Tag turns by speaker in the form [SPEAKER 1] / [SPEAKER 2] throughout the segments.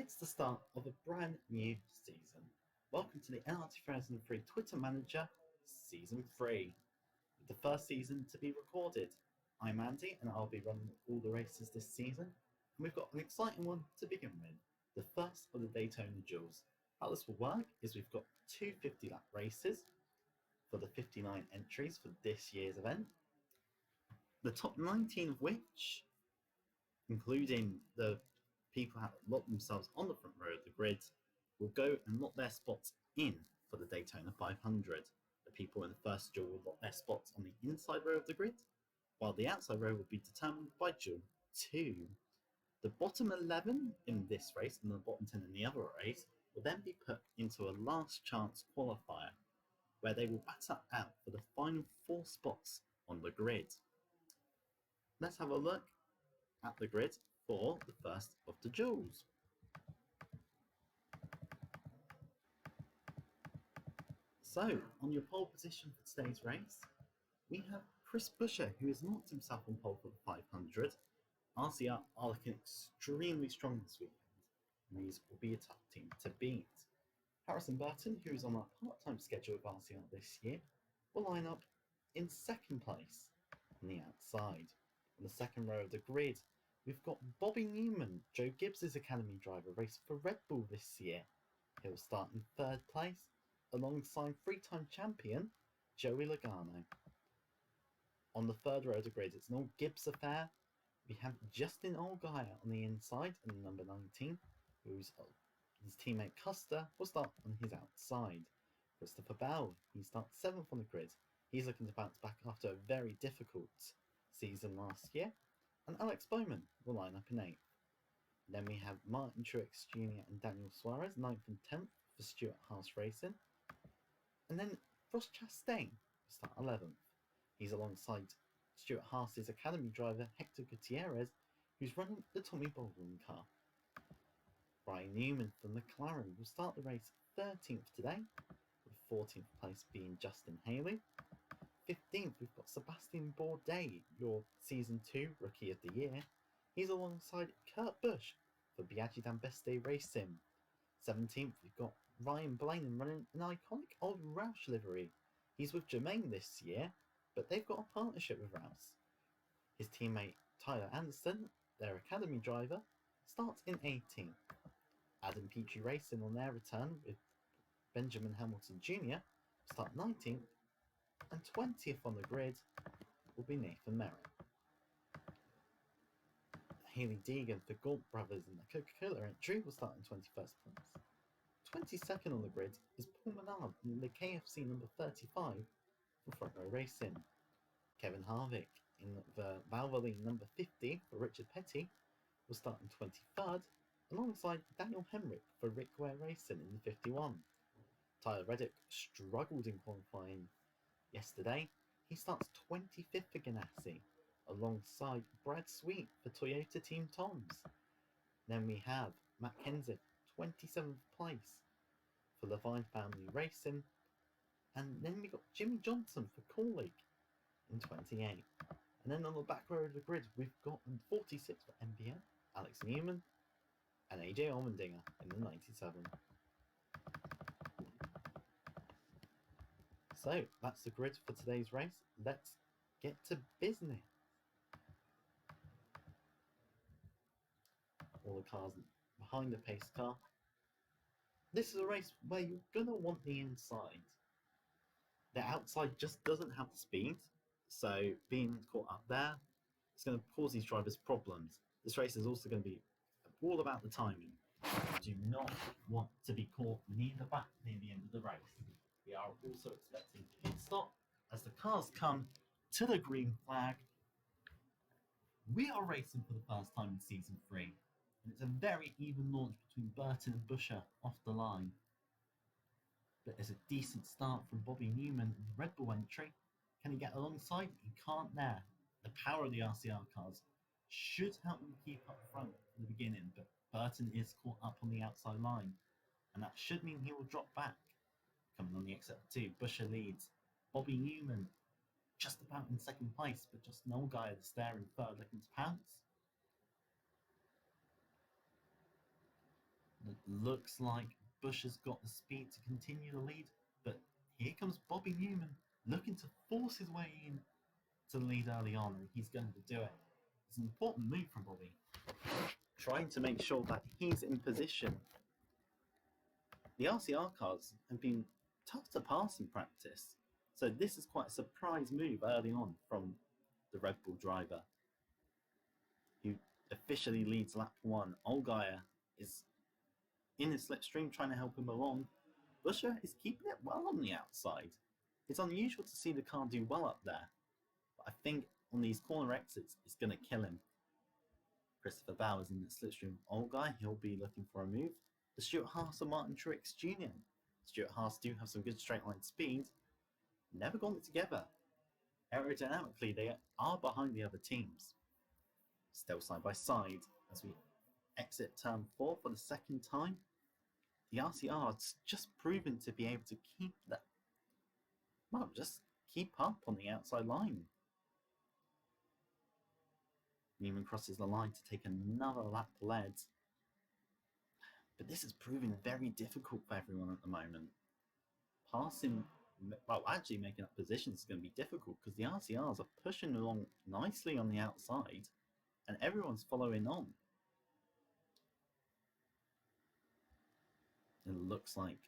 [SPEAKER 1] It's the start of a brand new season. Welcome to the NR2003 Twitter Manager Season 3, with the first season to be recorded. I'm Andy and I'll be running all the races this season, and we've got an exciting one to begin with, the first of the Daytona Duels. How this will work is we've got two 50-lap races for the 59 entries for this year's event, the top 19 of which, including the people who have locked themselves on the front row of the grid, will go and lock their spots in for the Daytona 500. The people in the first duel will lock their spots on the inside row of the grid, while the outside row will be determined by duel 2. The bottom 11 in this race and the bottom 10 in the other race will then be put into a last chance qualifier, where they will battle out for the final 4 spots on the grid. Let's have a look at the grid for the first of the duels. So, on your pole position for today's race, we have Chris Buescher, who has knocked himself on pole for the 500. RCR are looking extremely strong this weekend, and these will be a tough team to beat. Harrison Burton, who is on a part-time schedule with RCR this year, will line up in second place on the outside. On the second row of the grid, we've got Bobby Newman, Joe Gibbs' academy driver, raced for Red Bull this year. He'll start in third place, alongside three-time champion Joey Logano. On the third row of the grid, it's an all Gibbs affair. We have Justin Allgaier on the inside in number 19, his teammate Custer will start on his outside. Christopher Bell, he starts 7th on the grid. He's looking to bounce back after a very difficult season last year. And Alex Bowman will line up in 8th. Then we have Martin Truex Jr. and Daniel Suarez, 9th and 10th for Stuart Haas Racing. And then Ross Chastain will start 11th. He's alongside Stuart Haas's academy driver Hector Gutierrez, who's running the Tommy Baldwin car. Brian Newman from McLaren will start the race 13th today, with 14th place being Justin Haley. 15th, we've got Sebastian Bourdais, your Season 2 Rookie of the Year. He's alongside Kurt Busch for Biaggi d'Ambeste Racing. 17th, we've got Ryan Blaney running an iconic old Roush livery. He's with Germain this year, but they've got a partnership with Roush. His teammate Tyler Anderson, their academy driver, starts in 18th. Adam Peatree Racing on their return with Benjamin Hamilton Jr. start 19th, and 20th on the grid will be Nathan Merritt. Haley Deegan for Gaunt Brothers and the Coca-Cola entry will start in 21st place. 22nd on the grid is Paul Menard in the KFC number 35 for Front Row Racing. Kevin Harvick in the Valvoline number 50 for Richard Petty will start in 23rd, alongside Daniel Hemrick for Rick Ware Racing in the 51. Tyler Reddick struggled in qualifying yesterday. He starts 25th for Ganassi, alongside Brad Sweet for Toyota Team Toms. Then we have Matt Kenseth, 27th place for Levine Family Racing. And then we got Jimmy Johnson for Corley in 28th. And then on the back row of the grid, we've got 46th for MBN, Alex Newman, and AJ Allmendinger in the 97. So that's the grid for today's race. Let's get to business. All the cars behind the pace car. This is a race where you're going to want the inside. The outside just doesn't have the speed, so being caught up there is going to cause these drivers problems. This race is also going to be all about the timing. You do not want to be caught near the back near the end of the race. We are also expecting a pit stop as the cars come to the green flag. We are racing for the first time in Season 3, and it's a very even launch between Burton and Buescher off the line. But there's a decent start from Bobby Newman in the Red Bull entry. Can he get alongside? He can't there. The power of the RCR cars should help him keep up front at the beginning, but Burton is caught up on the outside line, and that should mean he will drop back. Coming on the exit 2, Buescher leads. Bobby Newman just about in second place, but just an old guy that's there in third looking to pounce. It looks like Bush has got the speed to continue the lead, but here comes Bobby Newman looking to force his way in to the lead early on, and he's going to do it. It's an important move from Bobby, trying to make sure that he's in position. The RCR cars have been tough to pass in practice, so this is quite a surprise move early on from the Red Bull driver, who officially leads lap 1. Allgaier is in his slipstream trying to help him along. Buscher is keeping it well on the outside. It's unusual to see the car do well up there, but I think on these corner exits it's going to kill him. Christopher Bowers in the slipstream. Allgaier, he'll be looking for a move. The Stuart Haas and Martin Truex Jr. Stuart Haas do have some good straight line speed. Never got it together. Aerodynamically, they are behind the other teams. Still side by side as we exit turn 4 for the second time. The RCR's just proven to be able to keep that. Well, just keep up on the outside line. Newman crosses the line to take another lap led. But this is proving very difficult for everyone at the moment. Passing, well, actually making up positions is going to be difficult because the RCRs are pushing along nicely on the outside and everyone's following on. It looks like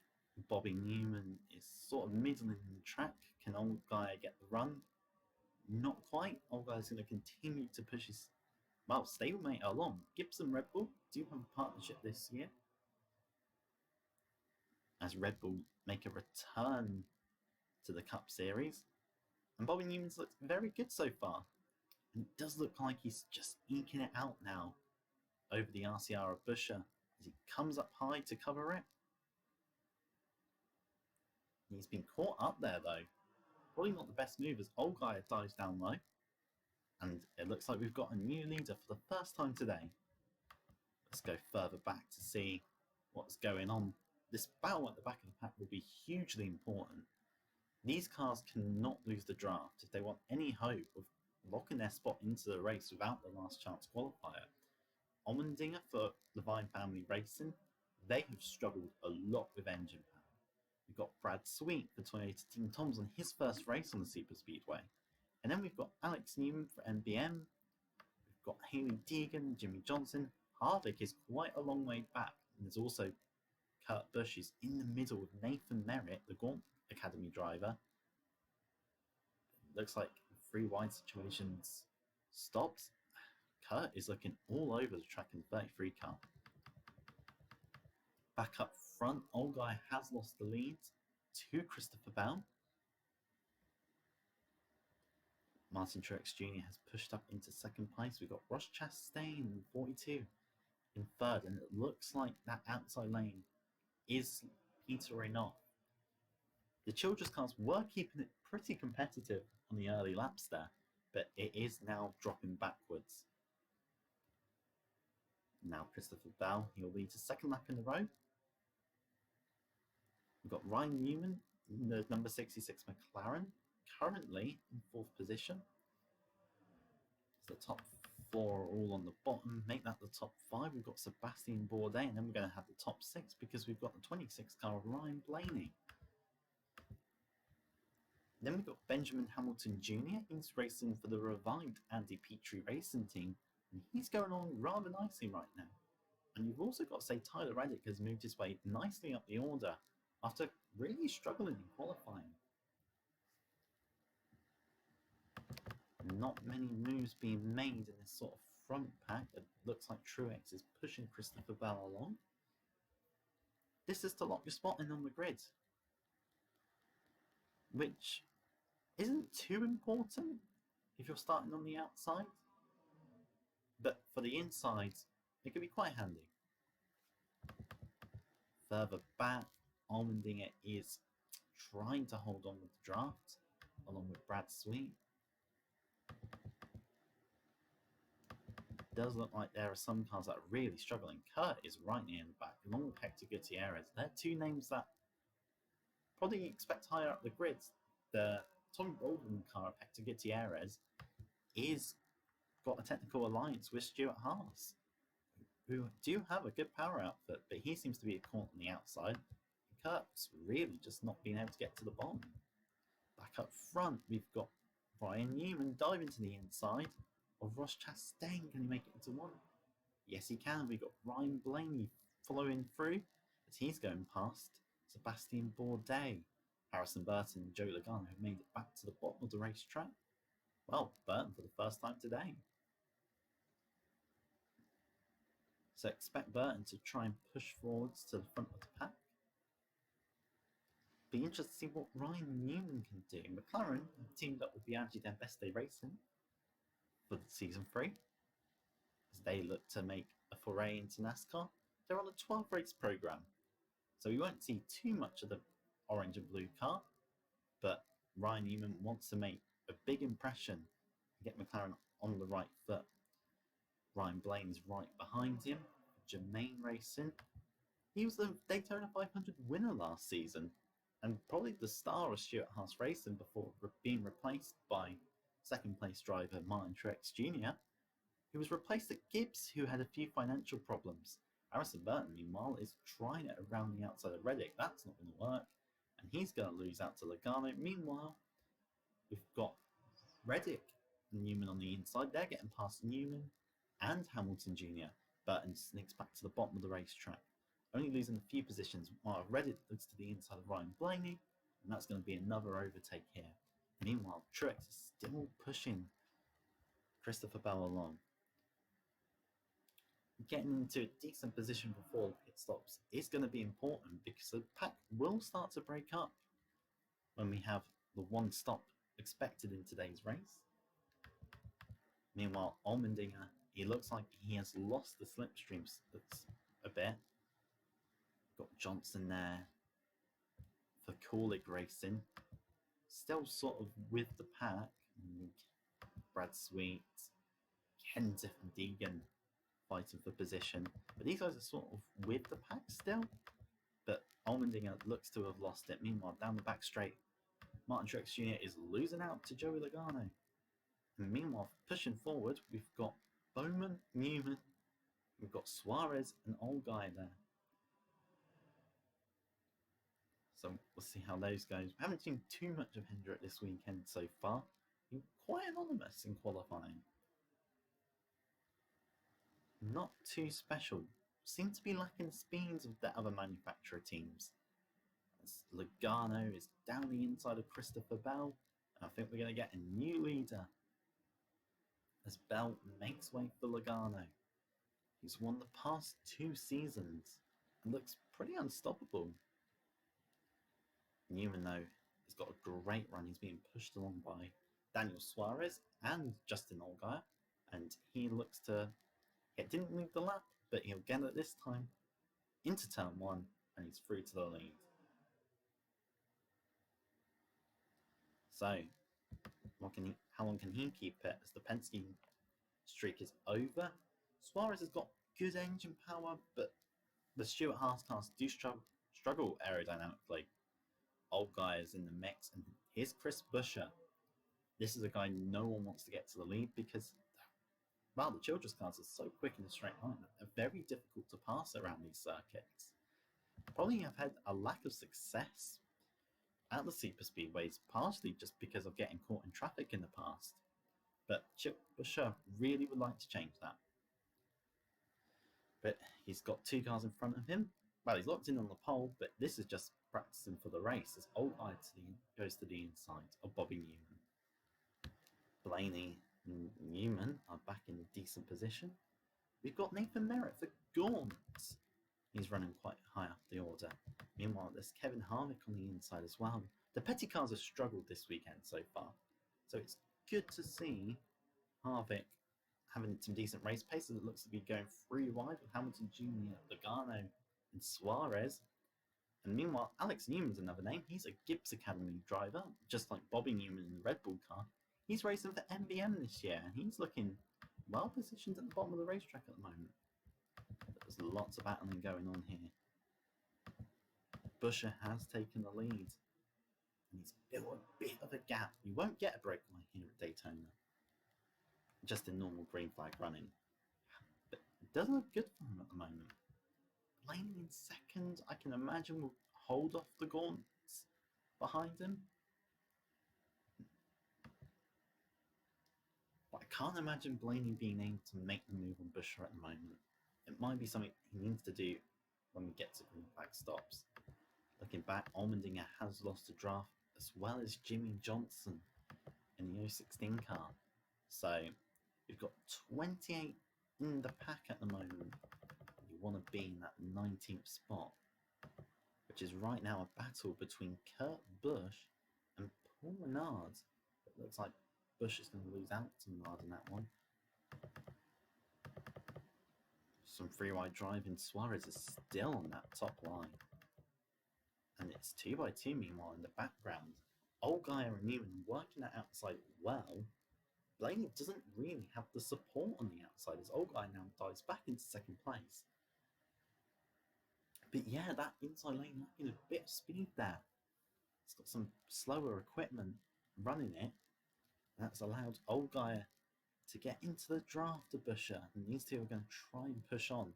[SPEAKER 1] Bobby Newman is sort of middling the track. Can Allgaier get the run? Not quite. Allgaier's going to continue to push his stablemate along. Gibson Red Bull do have a partnership this year, as Red Bull make a return to the Cup Series. And Bobby Newman's looked very good so far. And it does look like he's just eking it out now over the RCR of Buscher as he comes up high to cover it. He's been caught up there though. Probably not the best move as Allgaier dives down low. And it looks like we've got a new leader for the first time today. Let's go further back to see what's going on. This battle at the back of the pack will be hugely important. These cars cannot lose the draft if they want any hope of locking their spot into the race without the last chance qualifier. Allmendinger for Levine Family Racing, they have struggled a lot with engine power. We've got Brad Sweet for Toyota Team Toms on his first race on the Super Speedway. And then we've got Alex Newman for NBM. We've got Haley Deegan, Jimmy Johnson. Harvick is quite a long way back. And there's also Kurt Busch is in the middle with Nathan Merritt, the Gaunt Academy driver. Looks like 3 wide situations stops. Kurt is looking all over the track in the 33 car. Back up front, Allgaier has lost the lead to Christopher Bell. Martin Truex Jr. has pushed up into second place. We've got Ross Chastain, 42, in third, and it looks like that outside lane is petering off. The Childress cars were keeping it pretty competitive on the early laps there, but it is now dropping backwards. Now Christopher Bell, he'll lead to second lap in a row. We've got Ryan Newman in the number 66 McLaren, currently in 4th position. So the top 4 are all on the bottom, make that the top 5. We've got Sebastian Bourdais, and then we're going to have the top 6 because we've got the 26 car of Ryan Blaney. Then we've got Benjamin Hamilton Jr. He's racing for the revived Andy Petrie racing team, and he's going on rather nicely right now. And you've also got to say Tyler Reddick has moved his way nicely up the order after really struggling in qualifying. Not many moves being made in this sort of front pack. It looks like Truex is pushing Christopher Bell along. This is to lock your spot in on the grid, which isn't too important if you're starting on the outside, but for the inside, it can be quite handy. Further back, Allmendinger is trying to hold on with the draft, along with Brad Sweet. It does look like there are some cars that are really struggling. Kurt is right near the back, along with Hector Gutierrez. They're 2 names that probably expect higher up the grid. The Tommy Baldwin car of Hector Gutierrez is got a technical alliance with Stuart Haas, who do have a good power output, but he seems to be caught on the outside. Kurt's really just not being able to get to the bottom. Back up front, we've got Ryan Newman diving to the inside of Ross Chastain. Can he make it into one? Yes, he can. We've got Ryan Blaney following through as he's going past Sebastian Bourdais. Harrison Burton and Joe Logano have made it back to the bottom of the racetrack. Well, Burton for the first time today. So expect Burton to try and push forwards to the front of the pack. Be interested to see what Ryan Newman can do. McLaren, a team that will be actually their best day racing for the season 3, as they look to make a foray into NASCAR. They're on a 12 race program, so we won't see too much of the orange and blue car, but Ryan Newman wants to make a big impression and get McLaren on the right foot. Ryan Blaney's right behind him. Germain Racing. He was the Daytona 500 winner last season, and probably the star of Stuart Haas Racing before being replaced by second place driver Martin Truex Jr., who was replaced at Gibbs, who had a few financial problems. Harrison Burton, meanwhile, is trying it around the outside of Reddick. That's not going to work, and he's going to lose out to Logano. Meanwhile, we've got Reddick and Newman on the inside. They're getting past Newman and Hamilton Jr. Burton sneaks back to the bottom of the racetrack, only losing a few positions, while Reddick looks to the inside of Ryan Blaney, and that's going to be another overtake here. Meanwhile, Truex is still pushing Christopher Bell along. Getting into a decent position before pit stops is going to be important because the pack will start to break up when we have the one stop expected in today's race. Meanwhile, Allmendinger, he looks like he has lost the slipstream a bit. Got Johnson there for Kulik Racing, still sort of with the pack. Brad Sweet, Kenseth and Deegan fighting for position, but these guys are sort of with the pack still. But Allmendinger looks to have lost it. Meanwhile, down the back straight, Martin Truex Jr. is losing out to Joey Logano. And meanwhile, pushing forward, we've got Bowman, Newman, we've got Suarez and Allgaier there. So we'll see how those goes. We haven't seen too much of Hendrick this weekend so far. He's quite anonymous in qualifying. Not too special. Seem to be lacking speeds of the other manufacturer teams. As Logano is down the inside of Christopher Bell. And I think we're going to get a new leader as Bell makes way for Logano. He's won the past 2 seasons and looks pretty unstoppable. Newman, though, has got a great run. He's being pushed along by Daniel Suarez and Justin Allgaier, and he looks to... It didn't lead the lap, but he'll get it this time into turn 1, and he's through to the lead. So, how long can he keep it as the Penske streak is over? Suarez has got good engine power, but the Stuart Haas cars do struggle aerodynamically. Allgaier is in the mix, and here's Chris Buescher. This is a guy no one wants to get to the lead because, well, the Childress cars are so quick in a straight line that they're very difficult to pass around these circuits. Probably have had a lack of success at the super speedways, partially just because of getting caught in traffic in the past. But Chip Buescher really would like to change that. But he's got 2 cars in front of him. Well, he's locked in on the pole, but this is just practicing for the race as Allgaier goes to the inside of Bobby Newman. Blaney and Newman are back in a decent position. We've got Nathan Merritt for Gaunt. He's running quite high up the order. Meanwhile, there's Kevin Harvick on the inside as well. The petty cars have struggled this weekend so far, so it's good to see Harvick having some decent race pace as it looks to be going 3 wide with Hamilton Jr., Logano and Suarez. And meanwhile, Alex Newman's another name. He's a Gibbs Academy driver, just like Bobby Newman in the Red Bull car. He's racing for MBM this year, and he's looking well positioned at the bottom of the racetrack at the moment. But there's lots of battling going on here. Buescher has taken the lead, and he's built a bit of a gap. You won't get a breakaway here at Daytona, just in normal green flag running. But doesn't look good for him at the moment. Blaney in second, I can imagine, will hold off the Gaunts behind him. But I can't imagine Blaney being able to make the move on Buescher at the moment. It might be something he needs to do when we get to green flag stops. Looking back, Allmendinger has lost a draft, as well as Jimmy Johnson in the 016 car. So you've got 28 in the pack at the moment. You want to be in that 19th spot, which is right now a battle between Kurt Busch and Paul Menard. It looks like Busch is going to lose out to Menard in that one. Some free wide driving. Suarez is still on that top line. And it's 2x2 meanwhile in the background. Allgaier and Newman working that outside well. Blaney doesn't really have the support on the outside as Allgaier now dives back into second place. But yeah, that inside lane lacking a bit of speed there. It's got some slower equipment running it. That's allowed Allgaier to get into the draft of Buescher, and these two are going to try and push on.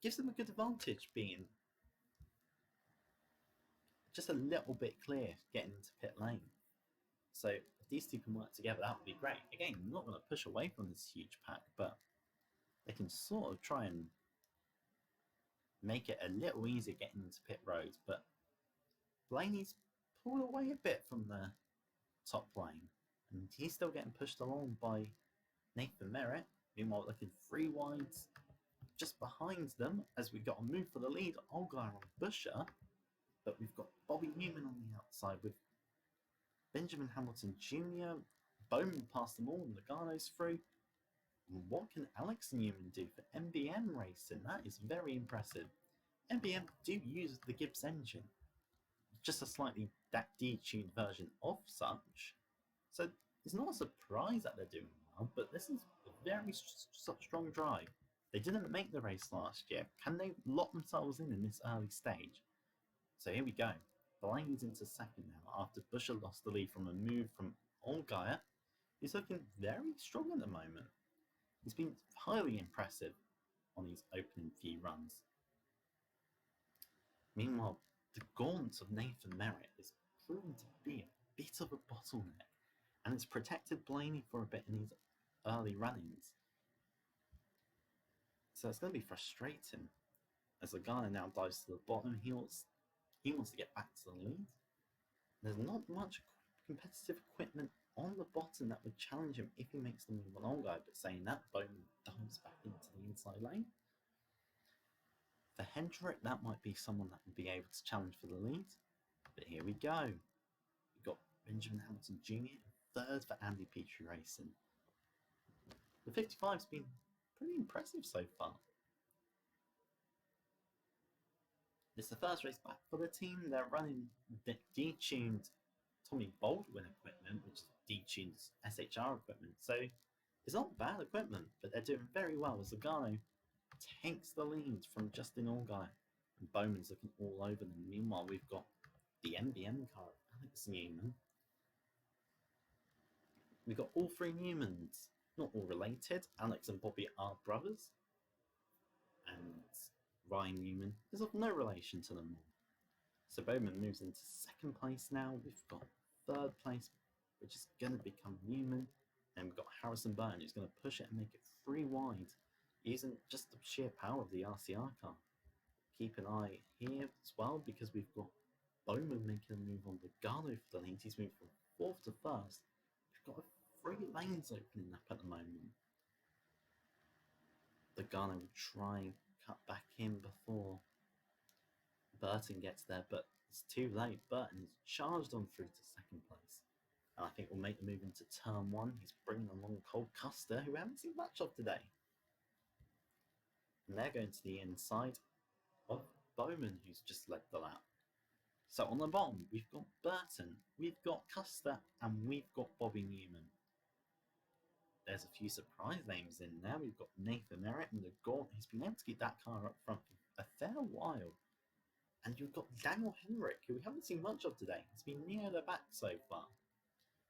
[SPEAKER 1] Gives them a good advantage being just a little bit clear getting into pit lane. So if these two can work together, that would be great. Again, I'm not going to push away from this huge pack, but they can sort of try and make it a little easier getting into pit road. But Blaney's pulled away a bit from the top lane, and he's still getting pushed along by Nathan Merritt. Meanwhile, looking 3 wides just behind them as we got a move for the lead. Allgaier on Buescher, but we've got Bobby Newman on the outside with Benjamin Hamilton Jr. Bowman past them all, and Logano's through. And what can Alex Newman do for MBM racing? That is very impressive. MBM do use the Gibbs engine, just a slightly detuned version of such. So it's not a surprise that they're doing well, but this is a very strong drive. They didn't make the race last year. Can they lock themselves in this early stage? So here we go. Blaney's into second now after Buescher lost the lead from a move from Allgaier. He's looking very strong at the moment. He's been highly impressive on his opening few runs. Meanwhile, the gaunt of Nathan Merritt is proven to be a bit of a bottleneck, and it's protected Blaney for a bit in his early runnings. So it's going to be frustrating as Logano now dives to the bottom. He wants to get back to the lead. There's not much competitive equipment on the bottom that would challenge him if he makes the move on Allgaier, but saying that, Bowman dives back into the inside lane. For Hendrick, that might be someone that would be able to challenge for the lead. But here we go. We've got Benjamin Hamilton Jr. and third for Andy Petrie Racing. The 55's been pretty impressive so far. It's the first race back for the team. They're running the detuned Tommy Baldwin equipment, which is detuned S3R equipment. So it's not bad equipment, but they're doing very well as Logano takes the lead from Justin Allgaier. And Bowman's looking all over them. Meanwhile, we've got the MBM car of Alex Newman. We've got all 3 Newmans, not all related. Alex and Bobby are brothers. And Ryan Newman is of no relation to them all. So Bowman moves into second place now. We've got third place, which is going to become Newman. And we've got Harrison Byrne, who's going to push it and make it 3 wide, using just the sheer power of the RCR car. Keep an eye here as well, because we've got Bowman making a move on Logano for the lead. He's moved from 4th to 1st. We've got 3 lanes opening up at the moment. Logano will try and cut back in before Burton gets there, but it's too late. Burton is charged on through to second place. And I think we'll make the move into turn 1. He's bringing along Cole Custer, who we haven't seen much of today. And they're going to the inside of Bowman, who's just led the lap. So on the bottom, we've got Burton, we've got Custer, and we've got Bobby Newman. There's a few surprise names in there. We've got Nathan Merritt and the Gaunt, who's been able to keep that car up front for a fair while. And you've got Daniel Henrik, who we haven't seen much of today. He's been near the back so far.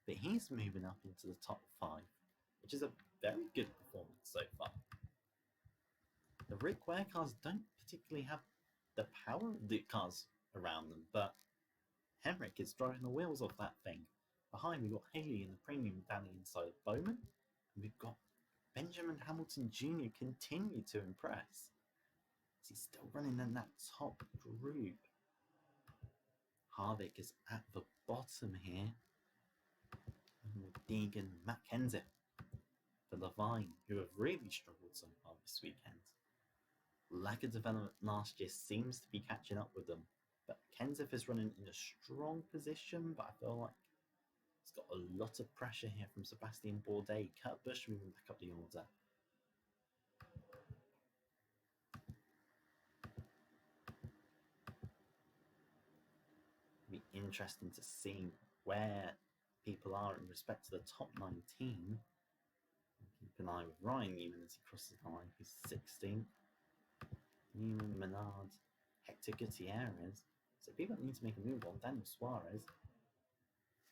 [SPEAKER 1] But he's moving up into the top 5, which is a very good performance so far. The Rick Ware cars don't particularly have the power of the cars around them, but Henrik is driving the wheels off that thing. Behind, we've got Haley in the premium valley inside of Bowman, and we've got Benjamin Hamilton Jr. continue to impress. He's still running in that top group. Harvick is at the bottom here. With Deegan, Mackenzie for Levine, who have really struggled so far this weekend. Lack of development last year seems to be catching up with them, but Kenseth is running in a strong position, but I feel like he's got a lot of pressure here from Sebastian Bourdais. Kurt Busch moving back up the order. It'll be interesting to see where people are in respect to the top 19. Keep an eye with Ryan Newman as he crosses the line. He's 16th. Newman, Menard, Hector Gutierrez. So people need to make a move on. Daniel Suarez.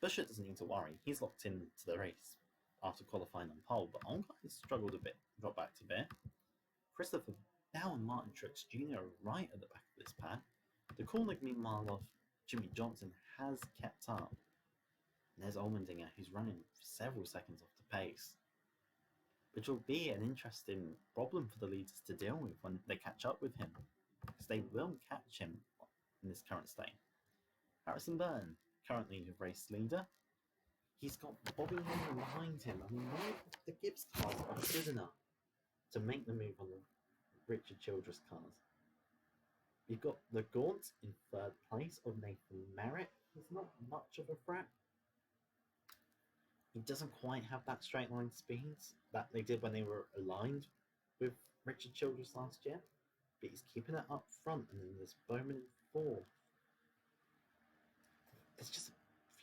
[SPEAKER 1] Buescher doesn't need to worry. He's locked into the race after qualifying on pole, but Ongar has struggled a bit, dropped back to bit. Christopher Bell and Martin Truex Jr. are right at the back of this pad. The corner, meanwhile, of Jimmy Johnson has kept up. And there's Allmendinger, who's running several seconds off the pace, which will be an interesting problem for the leaders to deal with when they catch up with him, because they will catch him in this current state. Harrison Byrne, currently the race leader. He's got Bobby Heenan behind him. I mean, the Gibbs cars are good enough to make the move on the Richard Childress cars. You've got the Gaunt in third place of Nathan Merritt. He's not much of a threat. He doesn't quite have that straight line speed that they did when they were aligned with Richard Childress last year, but he's keeping it up front, and then there's Bowman in fourth. There's just a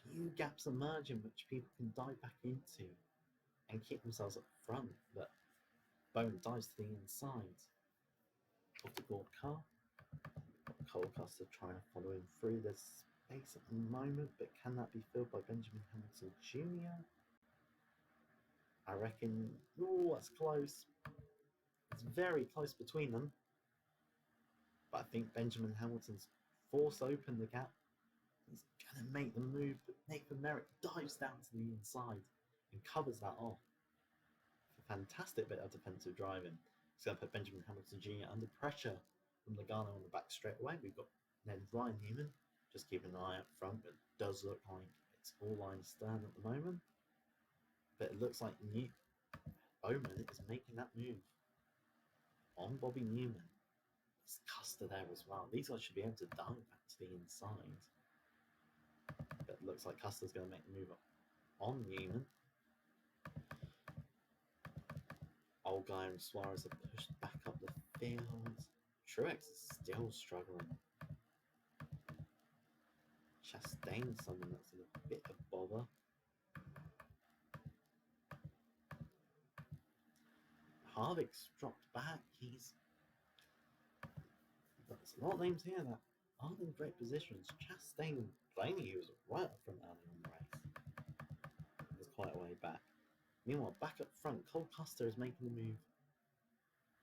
[SPEAKER 1] few gaps emerging which people can dive back into and keep themselves up front, but Bowman dives to the inside of the Gord car. Cole Custer trying to follow him through the space at the moment, but can that be filled by Benjamin Hamilton Jr.? I reckon, oh, that's close. It's very close between them. But I think Benjamin Hamilton's forced open the gap. He's going to make the move, but Nathan Merritt dives down to the inside and covers that off. A fantastic bit of defensive driving. He's going to put Benjamin Hamilton Jr. under pressure from Logano on the back straight away. We've got then Ryan Newman just keeping an eye up front, but it does look like it's all line astern at the moment. But it looks like Bowman is making that move on Bobby Newman. There's Custer there as well. These guys should be able to dive back to the inside. But it looks like Custer's going to make the move on Newman. Allgaier and Suarez are pushed back up the field. Truex is still struggling. Chastain's someone that's in a bit of bother. Harvick's dropped back. There's a lot of names here that aren't in great positions. Chastain and Blaney, who was right up front early on the race, is quite a way back. Meanwhile, back up front, Cole Custer is making the move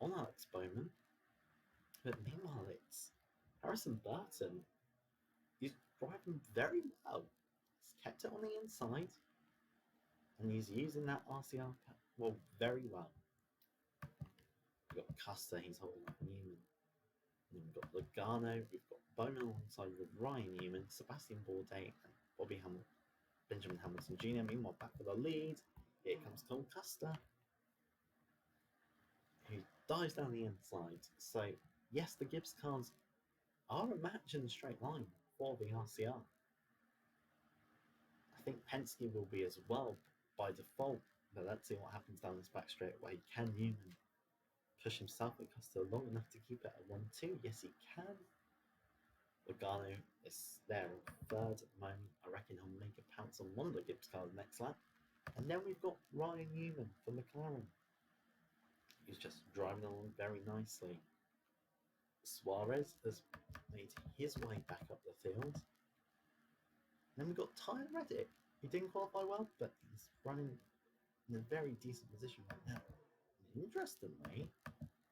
[SPEAKER 1] on Alex Bowman. But meanwhile, it's Harrison Burton. He's driving very well. He's kept it on the inside, and he's using that RCR very well. We've got Custer, he's holding up Newman. And then we've got Logano, we've got Bowman alongside with Ryan Newman, Sebastian Bourdais, and Benjamin Hamilton Jr. Meanwhile, back for the lead. Here comes Cole Custer, who dives down the inside. So, yes, the Gibbs cars are a match in a straight line for the RCR. I think Penske will be as well by default, but let's see what happens down this back straightaway. Can Newman push himself and Custer long enough to keep it at 1-2? Yes, he can. Logano is there on third at the moment. I reckon he'll make a pounce on one of the Gibbs cars next lap. And then we've got Ryan Newman for McLaren. He's just driving along very nicely. Suarez has made his way back up the field. Then we've got Tyler Reddick. He didn't qualify well, but he's running in a very decent position right now. And interestingly,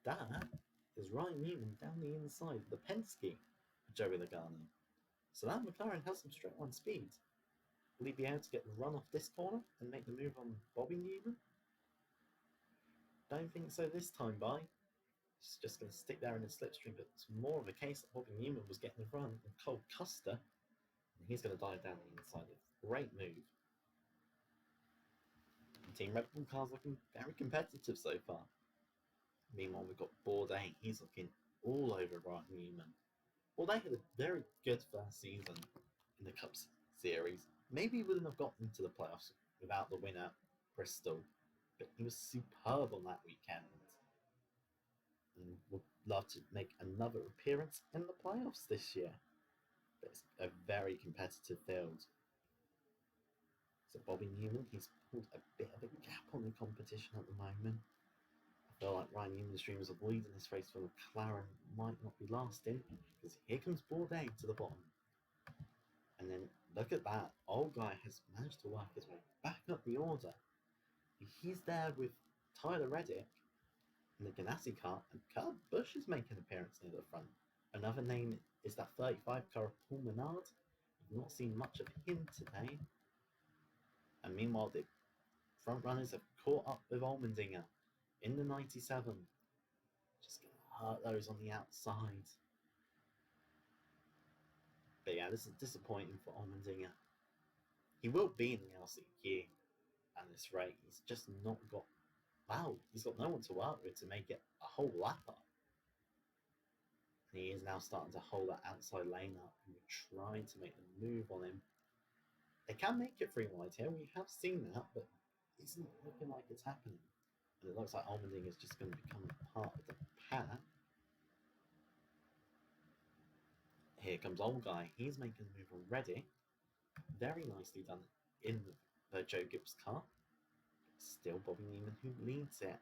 [SPEAKER 1] that There's Ryan Newman down the inside, the Penske of Joey Logano. So that McLaren has some straight line speed. Will he be able to get the run off this corner and make the move on Bobby Newman? Don't think so this time, By. He's just going to stick there in the slipstream, but it's more of a case that Bobby Newman was getting in front and Cole Custer, and he's going to dive down the inside. Great move. And Team Red Bull cars looking very competitive so far. Meanwhile, we've got Bourdais. He's looking all over Ryan Newman. Bourdais had a very good first season in the Cup Series. Maybe he wouldn't have gotten into the playoffs without the winner, Bristol, but he was superb on that weekend. And would love to make another appearance in the playoffs this year. But it's a very competitive field. So Bobby Newman, he's pulled a bit of a gap on the competition at the moment. I feel like Ryan Newman's dreams of leading this race for McLaren might not be lasting, because here comes Bourdais to the bottom. And then look at that, old guy has managed to work his way back up the order. He's there with Tyler Reddick in the Ganassi car, and Kurt Busch is making an appearance near the front. Another name is that 35 car of Paul Menard. We've not seen much of him today. And meanwhile, the front runners have caught up with Allmendinger in the 97. Just going to hurt those on the outside. But yeah, this is disappointing for Allmendinger. He will be in the LCQ at this rate. He's just not got... Wow, he's got no one to work with to make it a whole lap up. And he is now starting to hold that outside lane up, and we're trying to make the move on him. They can make it 3 wide here, we have seen that, but it isn't looking like it's happening. And it looks like Allmendinger is just going to become part of the pack. Here comes old guy. He's making the move already. Very nicely done in the Joe Gibbs car. Still Bobby Newman who leads it.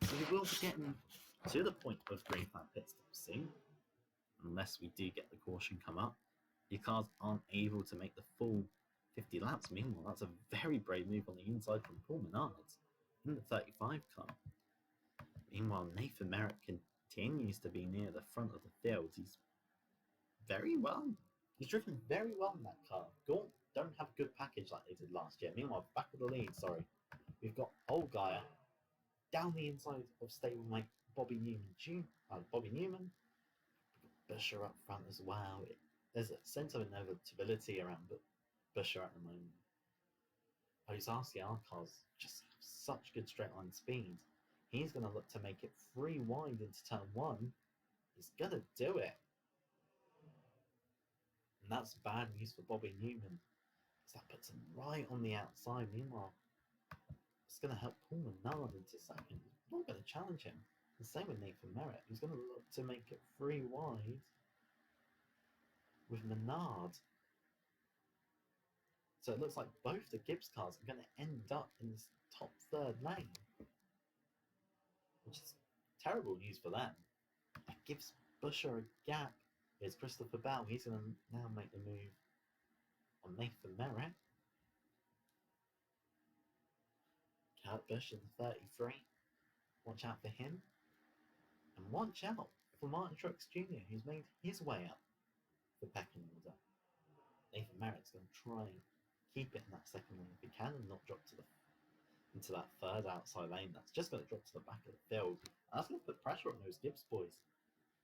[SPEAKER 1] So we will be getting to the point of green flag pit stop soon, unless we do get the caution come up. Your cars aren't able to make the full 50 laps. Meanwhile, that's a very brave move on the inside from Paul Menard in the 35 car. Meanwhile, Nathan Merritt continues to be near the front of the field. He's driven very well in that car. Gaunt don't have a good package like they did last year. Meanwhile, back of the lead, we've got old guy down the inside of stablemate Bobby Newman. Busher up front as well. There's a sense of inevitability around Busher at the moment. Those RCR cars just have such good straight line speed. He's going to look to make it 3 wide into turn 1. He's going to do it. And that's bad news for Bobby Newman, because that puts him right on the outside. Meanwhile, it's going to help Paul Menard into second. He's not going to challenge him. The same with Nathan Merritt. He's going to look to make it 3 wide with Menard. So it looks like both the Gibbs cars are going to end up in this top 3rd lane, which is terrible news for them. It gives Busher a gap. Here's Christopher Bell. He's going to now make the move on Nathan Merritt. Kurt Busch in the 33. Watch out for him. And watch out for Martin Truex Jr., who's made his way up the pecking order. Nathan Merritt's going to try and keep it in that second lane if he can and not drop into that 3rd outside lane. That's just going to drop to the back of the field. And that's going to put pressure on those Gibbs boys,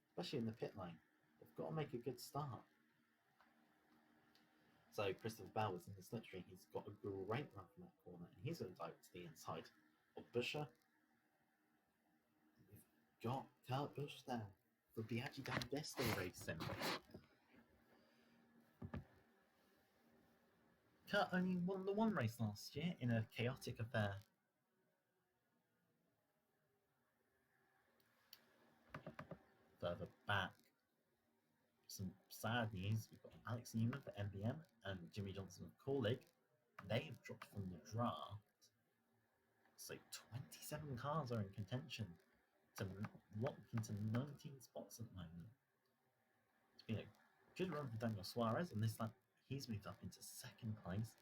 [SPEAKER 1] especially in the pit lane. They've got to make a good start. So Christopher Bell is in the slipstream. He's got a great run from that corner, and he's going to dive to the inside of Busher. We've got Kurt Busch there for Biaggi D'Alvesto racing. Kurt only won the 1 race last year in a chaotic affair. Further back, some sad news. We've got Alex Newman for MBM and Jimmy Johnson of Corlig. They have dropped from the draft. So 27 cars are in contention to lock into 19 spots at the moment. It's been a good run for Daniel Suarez, and this lap he's moved up into 2nd place.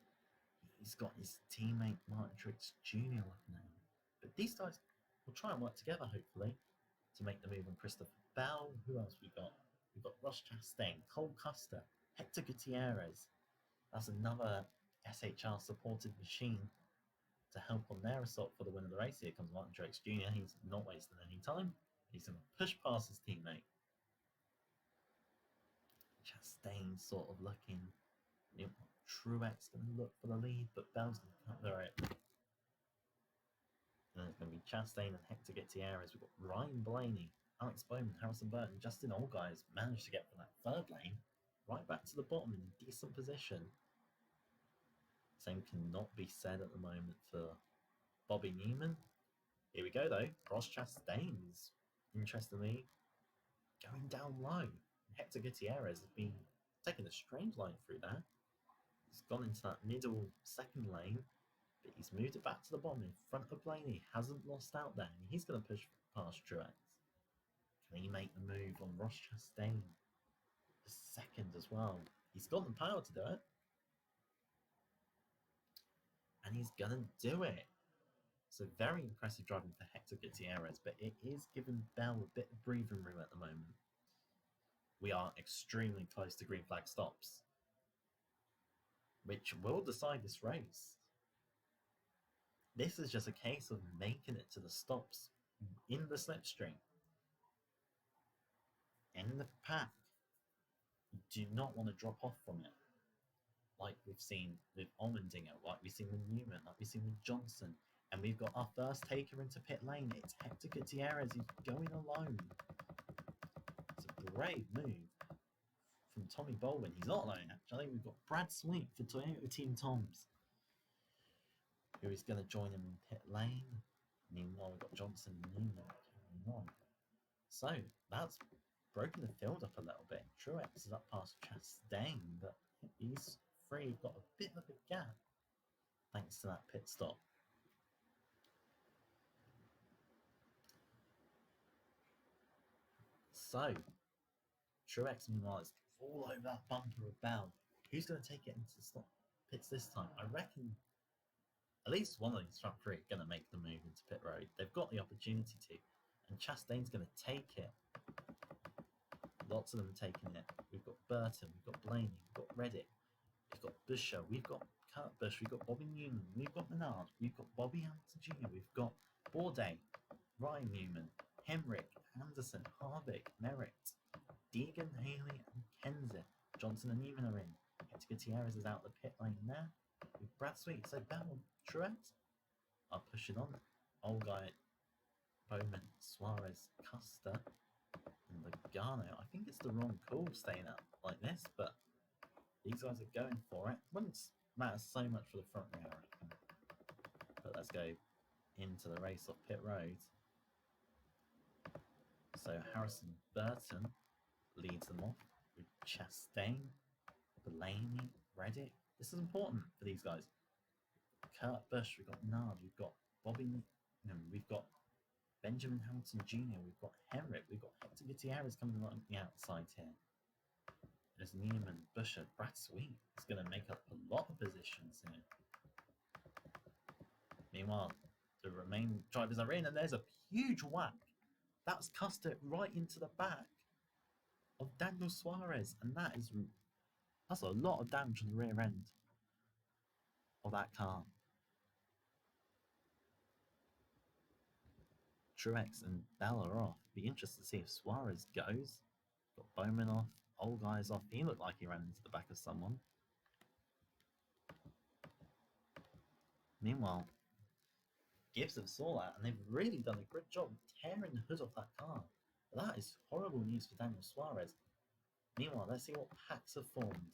[SPEAKER 1] He's got his teammate Martin Truex Jr. looking at him. But these guys will try and work together, hopefully. to make the move on Christopher Bell. Who else we got? We've got Ross Chastain, Cole Custer, Hector Gutierrez. That's another SHR supported machine to help on their assault for the win of the race. Here comes Martin Truex Jr. He's not wasting any time. He's going to push past his teammate. Chastain sort of looking. Truex going to look for the lead, but Bell's going to cover it. And it's going to be Chastain and Hector Gutierrez. We've got Ryan Blaney, Alex Bowman, Harrison Burton, Justin Allgai's managed to get from that third lane right back to the bottom in a decent position. Same cannot be said at the moment for Bobby Newman. Here we go though. Ross Chastain's, interestingly, going down low. Hector Gutierrez has been taking a strange line through there. He's gone into that middle second lane, but he's moved it back to the bottom in front of Blaney. Hasn't lost out there. And he's going to push past Truex. Can he make the move on Ross Chastain? The second as well. He's got the power to do it. And he's going to do it. So very impressive driving for Hector Gutierrez, but it is giving Bell a bit of breathing room at the moment. We are extremely close to green flag stops, which will decide this race. This is just a case of making it to the stops in the slipstream. In the pack, you do not want to drop off from it. Like we've seen with Allmendinger, like we've seen with Newman, like we've seen with Johnson. And we've got our first taker into pit lane. It's Hector Gutierrez. He's going alone. It's a brave move from Tommy Baldwin. He's not alone, actually. We've got Brad Sweet for Toyota Team Toms, who is going to join him in pit lane. Meanwhile, we've got Johnson and Newman carrying on. So that's broken the field up a little bit. Truex is up past Chastain, but these three have got a bit of a gap thanks to that pit stop. So, Truex, meanwhile, is all over that bumper of Bell. Who's going to take it into the pits this time? I reckon at least one of these front three are going to make the move into pit road. They've got the opportunity to. And Chastain's going to take it. Lots of them taking it. We've got Burton, we've got Blaney, we've got Reddick, we've got Busher, we've got Kurt Busch, we've got Bobby Newman, we've got Menard, we've got Bobby Hamilton Jr., we've got Bourdais, Ryan Newman, Hemrick, Anderson, Harvick, Merritt, Deegan, Haley, and Kenseth. Johnson and Newman are in. Hector Gutierrez is out the pit lane there with Brad Sweet. So Bell, Truex are pushing on. Allgaier, Bowman, Suarez, Custer, and Logano. I think it's the wrong call staying up like this, but these guys are going for it. Wouldn't matter so much for the front row, I reckon. But let's go into the race off pit road. So Harrison Burton leads them off with Chastain, Blaney, Reddick. This is important for these guys. Kurt Busch, we've got Nard, we've got Bobby, we've got Benjamin Hamilton Jr., we've got Hemrick, we've got Hector Gutierrez coming right on the outside here. There's Newman, Busher, Brad Sweet is going to make up a lot of positions here. Meanwhile, the remaining drivers are in, and there's a huge whack. That's Custer right into the back of Daniel Suarez, and that's a lot of damage on the rear end of that car. Truex and Bell are off. Be interested to see if Suarez goes. Got Bowman off, Allgaier off. He looked like he ran into the back of someone. Meanwhile, Gibson saw that, and they've really done a good job tearing the hood off that car. But that is horrible news for Daniel Suarez. Meanwhile, let's see what packs have formed.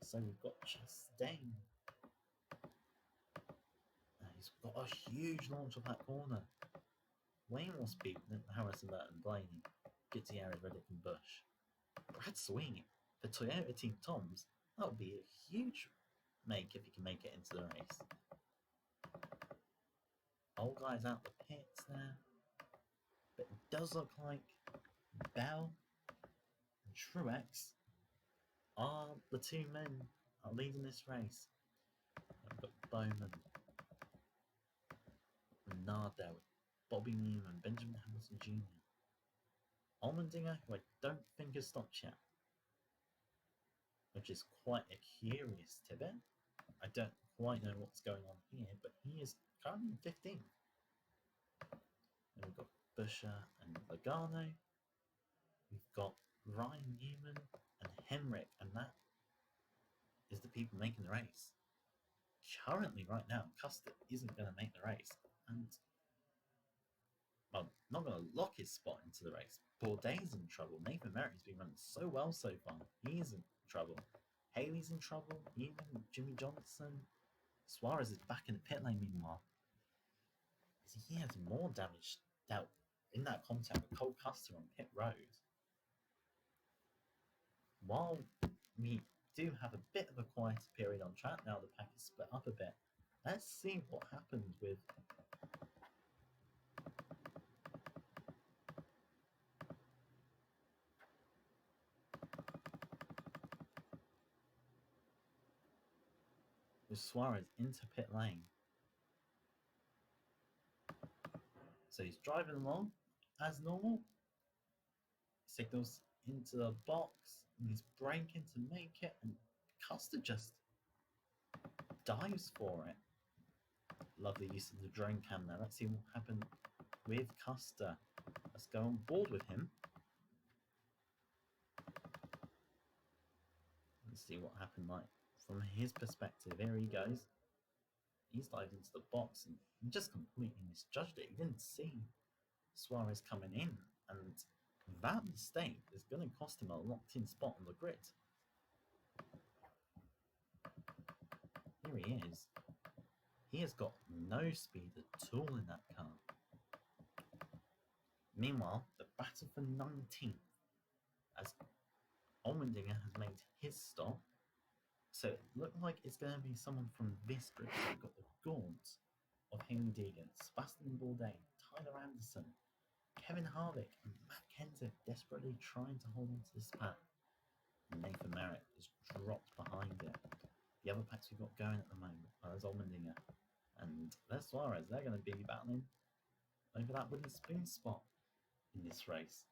[SPEAKER 1] So we've got Chastain. He's got a huge launch of that corner. Way more speed than Harrison Burton, Blaney, Gutierrez, Reddick, and Busch. Brad Sweet for Toyota Team Toms. That would be a huge make if he can make it into the race. Old guy's out the pits there. But it does look like Bell and Truex are the two men that are leading this race. We've got Bowman and Nard there with Bobby Newman, Benjamin Hamilton Jr. Allmendinger, who I don't think has stopped yet, which is quite a curious tidbit. I don't quite know what's going on here, but he is currently in 15th. Then we've got Buscher and Logano. We've got Ryan Newman and Henrik, and that is the people making the race. Currently, right now, Custer isn't going to make the race, and well, not going to lock his spot into the race. Bourdais in trouble. Nathan Merritt's been running so well so far. He's in trouble. Haley's in trouble. Even Jimmy Johnson. Suarez is back in the pit lane meanwhile. He has more damage dealt in that contact with Cole Custer on pit road. While we do have a bit of a quieter period on track now, the pack is split up a bit. Let's see what happens with Suarez into pit lane. So he's driving along as normal. Signals into the box, and he's braking to make it, and Custer just dives for it. Lovely use of the drone cam there. Let's see what happened with Custer. Let's go on board with him. Let's see what happened like from his perspective. Here he goes. He's dived into the box and just completely misjudged it. He didn't see Suarez coming in, and that mistake is going to cost him a locked-in spot on the grid. Here he is. He has got no speed at all in that car. Meanwhile, the battle for 19th, as Allmendinger has made his stop. So it looks like it's going to be someone from this group. So we've got the gaunt of Haley Deegan, Sebastian Bourdais, Tyler Anderson, Kevin Harvick, and Matt Kenseth desperately trying to hold on to this pack. And Nathan Merritt is dropped behind it. The other packs we've got going at the moment are Allmendinger and Les Suarez. They're going to be battling over that wooden spoon spot in this race.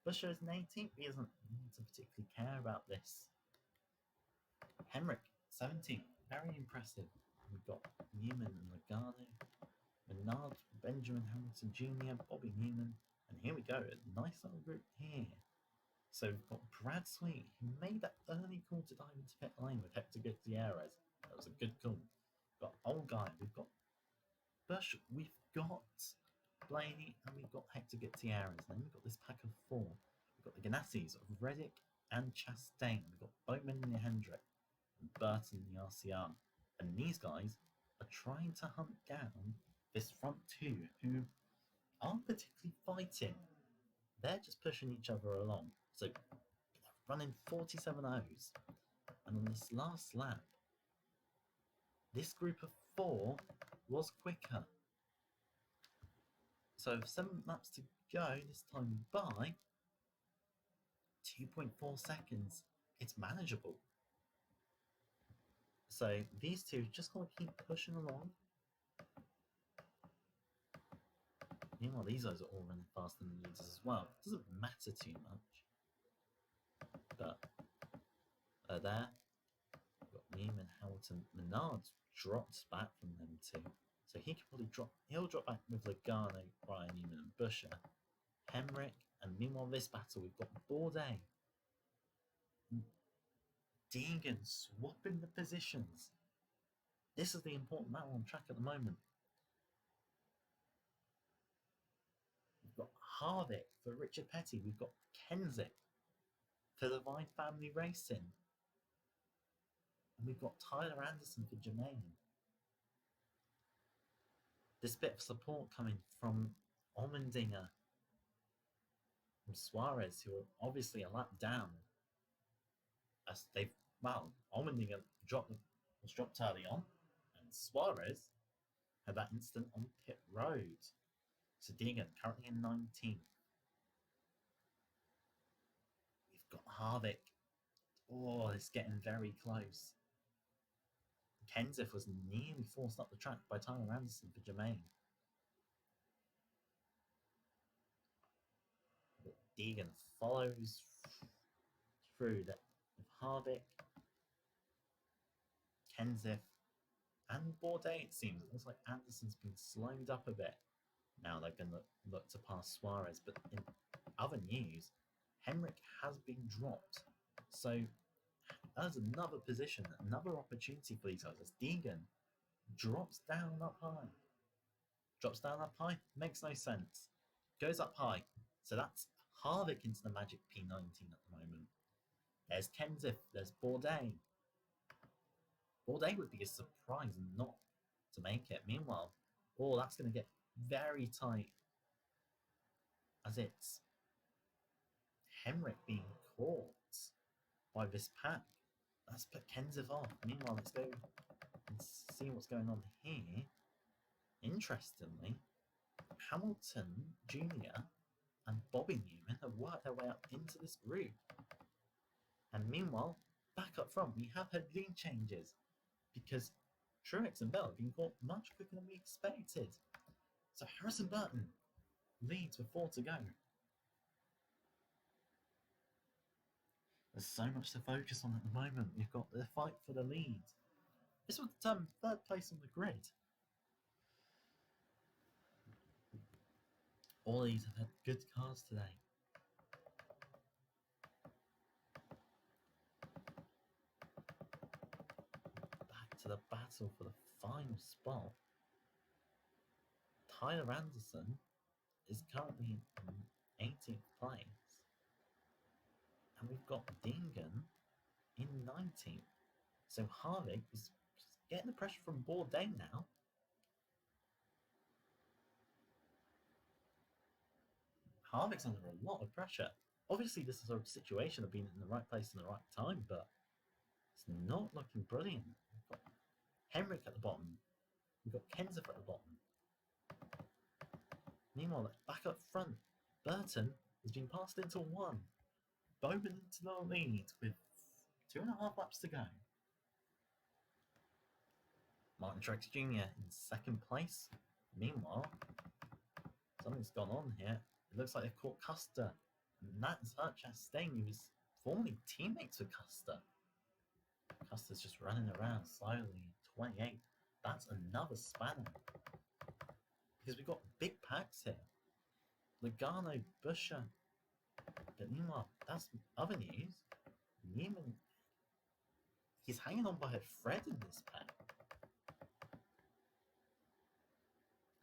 [SPEAKER 1] Buscher is an 18th. He doesn't need to particularly care about this. Henrik, 17th. Very impressive. We've got Newman and Logano, Menard, Benjamin Hamilton Jr., Bobby Newman, and here we go. A nice little group here. So we've got Brad Sweet, who made that early call to dive into pit lane with Hector Gutierrez. That was a good call. We've got Old Guy, we've got Bush, we've got Blaney, and we've got Hector Gutierrez. And then we've got this pack of 4. We've got the Ganassis of Reddick and Chastain. We've got Bowman and the Hendrick, and Burton and the RCR. And these guys are trying to hunt down this front 2 who aren't particularly fighting. They're just pushing each other along. So running 47 O's. And on this last lap, this group of 4 was quicker. So 7 laps to go, this time by 2.4 seconds. It's manageable. So these two just got to keep pushing along. Meanwhile, these guys are all running faster than the leaders as well. It doesn't matter too much. But there. We've got Newman, Hamilton, Menard's dropped back from them too. So he can probably drop. He'll drop back with Logano, Ryan Newman, and Buscher, Henrik, and meanwhile this battle we've got Bourdais, Deegan swapping the positions. This is the important battle on track at the moment. We've got Harvick for Richard Petty. We've got Kenseth for the Vine Family Racing. And we've got Tyler Anderson for Jermaine. This bit of support coming from Allmendinger, from Suarez, who are obviously a lap down. As they've, well, Allmendinger was dropped early on, and Suarez had that incident on pit road. So Deegan currently in 19th. We've got Harvick. Oh, it's getting very close. Kenseth was nearly forced up the track by Tyler Anderson for Jermaine. Deegan follows through that with Harvick, Kenseth, and Bourdais. It seems it looks like Anderson's been slowed up a bit. Now they're going to look to pass Suarez. But in other news, Henrik has been dropped. So that's another position, another opportunity for these guys as Deegan drops down up high. Drops down up high? Makes no sense. Goes up high. So that's Harvick into the Magic P19 at the moment. There's Kenseth. There's Bourdais. Bourdais would be a surprise not to make it. Meanwhile, that's going to get very tight as it's Henrik being caught by this pack. Let's put Kenseth off. Meanwhile, let's go and see what's going on here. Interestingly, Hamilton Jr. and Bobby Newman have worked their way up into this group. And meanwhile, back up front, we have had lead changes because Truex and Bell have been caught much quicker than we expected. So Harrison Burton leads with 4 to go. There's so much to focus on at the moment. You've got the fight for the lead. This will determine 3rd place on the grid. All these have had good cars today. Back to the battle for the final spot. Tyler Anderson is currently in 18th place. And we've got Deegan in 19th. So Harvick is getting the pressure from Bourdais now. Harvick's under a lot of pressure. Obviously, this is a situation of being in the right place in the right time, but it's not looking brilliant. We've got Henrik at the bottom. We've got Kenseth at the bottom. Meanwhile, back up front, Burton has been passed into 1. Bowman into the lead with 2.5 laps to go. Martin Truex Jr. in 2nd place. Meanwhile, something's gone on here. It looks like they've caught Custer. And that's Hutch Chastain, who was formerly teammates with Custer. Custer's just running around slowly. 28. That's another spanner. Because we've got big packs here. Logano, Buescher. But meanwhile, that's other news. Newman, he's hanging on by a thread in this pack.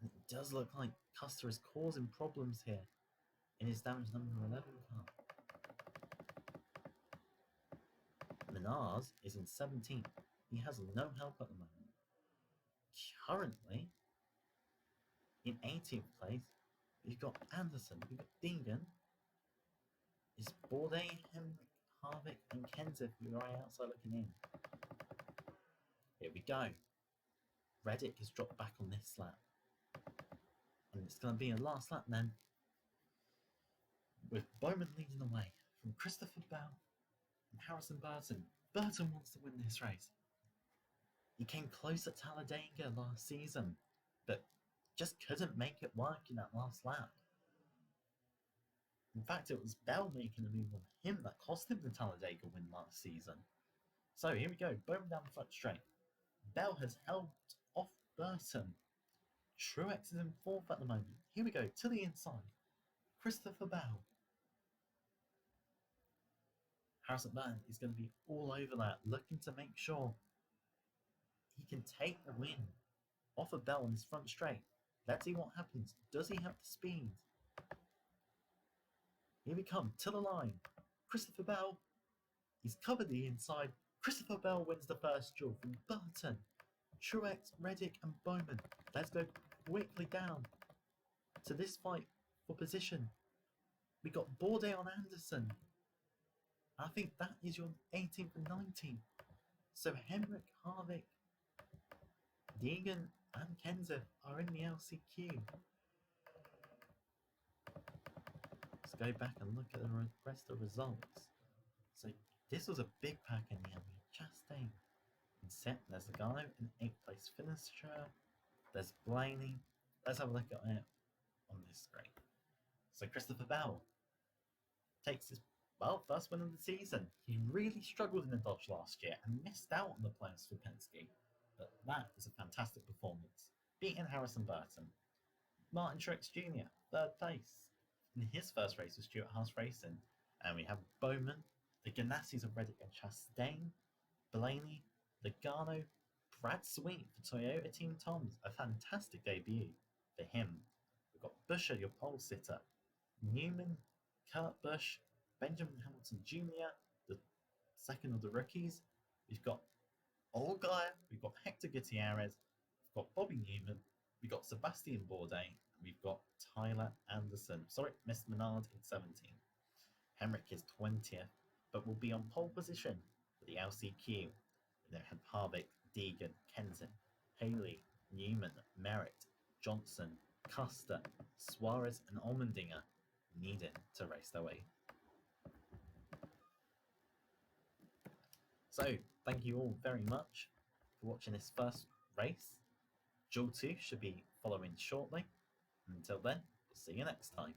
[SPEAKER 1] And it does look like Custer is causing problems here in his damage number 11 car. Minars is in 17th. He has no help at the moment. Currently, in 18th place, we've got Anderson, we've got Deegan, is Bourdais, Henrik, Harvick, and Kenseth who are outside looking in. Here we go. Reddick has dropped back on this lap. And it's going to be a last lap then, with Bowman leading the way from Christopher Bell and Harrison Burton. Burton wants to win this race. He came close at Talladega last season, but just couldn't make it work in that last lap. In fact, it was Bell making a move on him that cost him the Talladega win last season. So here we go, Bowman down the front straight. Bell has held off Burton. Truex is in 4th at the moment. Here we go, to the inside. Christopher Bell. Harrison Burton is going to be all over that, looking to make sure he can take the win off of Bell on his front straight. Let's see what happens. Does he have the speed? Here we come, to the line. Christopher Bell. He's covered the inside. Christopher Bell wins the first duel from Burton. Truex, Reddick, and Bowman. Let's go quickly down to this fight for position. We got Bourdais on Anderson. I think that is your 18th and 19th. So Henrik, Harvick, Deegan, and Kenseth are in the LCQ. Let's go back and look at the rest of the results. So this was a big pack in the end. Chastain in 7th. There's Logano in 8th place finisher. There's Blaney. Let's have a look at it on this screen. So Christopher Bell takes his first win of the season. He really struggled in the Dodge last year and missed out on the playoffs for Penske, but that is a fantastic performance, beating Harrison Burton. Martin Truex Jr., third place. In his first race with Stuart Haas Racing, and we have Bowman, the Ganassis of Reddick and Chastain, Blaney, Logano, Brad Sweet for Toyota Team Toms, a fantastic debut for him. We've got Buescher, your pole sitter, Newman, Kurt Busch, Benjamin Hamilton Jr., the second of the rookies. We've got Allgaier, we've got Hector Gutierrez, we've got Bobby Newman, we've got Sebastian Bourdais, and we've got Tyler Anderson. Sorry, missed Menard in 17. Henrik is 20th, but will be on pole position for the LCQ. They have Harvick, Deegan, Kenton, Haley, Newman, Merritt, Johnson, Custer, Suarez, and Allmendinger needing to race their way. So, thank you all very much for watching this first race. Duel 2 should be following shortly. Until then, we'll see you next time.